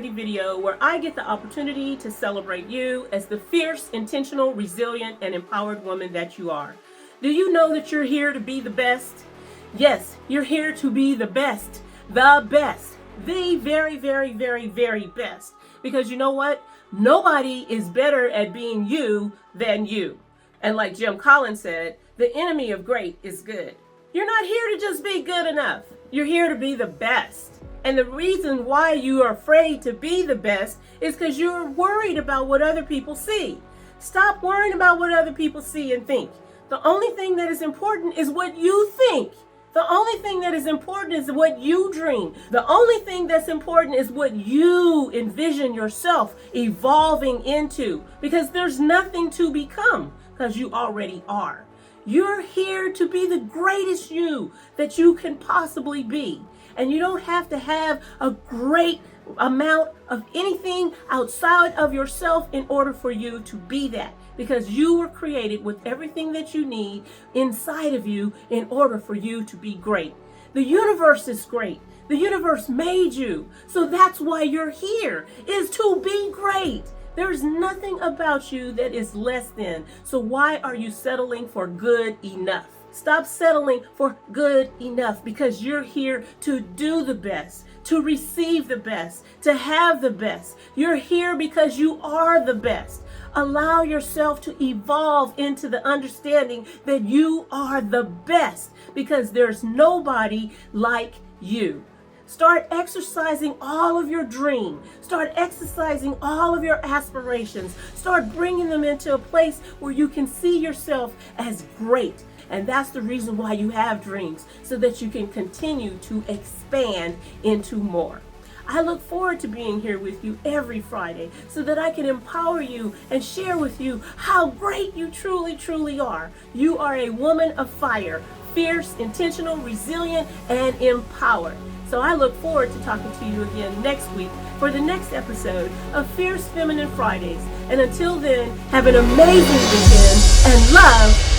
Friday video where I get the opportunity to celebrate you as the fierce, intentional, resilient, and empowered woman that you are. Do you know that you're here to be the best? Yes, you're here to be the best, the very, very, very, very best. Because you know what? Nobody is better at being you than you. And like Jim Collins said, the enemy of great is good. You're not here to just be good enough. You're here to be the best. And the reason why you are afraid to be the best is because you're worried about what other people see. Stop worrying about what other people see and think. The only thing that is important is what you think. The only thing that is important is what you dream. The only thing that's important is what you envision yourself evolving into. Because there's nothing to become, because you already are. You're here to be the greatest you that you can possibly be. And you don't have to have a great amount of anything outside of yourself in order for you to be that. Because you were created with everything that you need inside of you in order for you to be great. The universe is great. The universe made you. So that's why you're here, is to be great. There's nothing about you that is less than. So why are you settling for good enough? Stop settling for good enough, because you're here to do the best, to receive the best, to have the best. You're here because you are the best. Allow yourself to evolve into the understanding that you are the best, because there's nobody like you. Start exercising all of your dream. Start exercising all of your aspirations. Start bringing them into a place where you can see yourself as great. And that's the reason why you have dreams, so that you can continue to expand into more. I look forward to being here with you every Friday so that I can empower you and share with you how great you truly, truly are. You are a woman of fire, fierce, intentional, resilient, and empowered. So I look forward to talking to you again next week for the next episode of Fierce Feminine Fridays. And until then, have an amazing weekend and love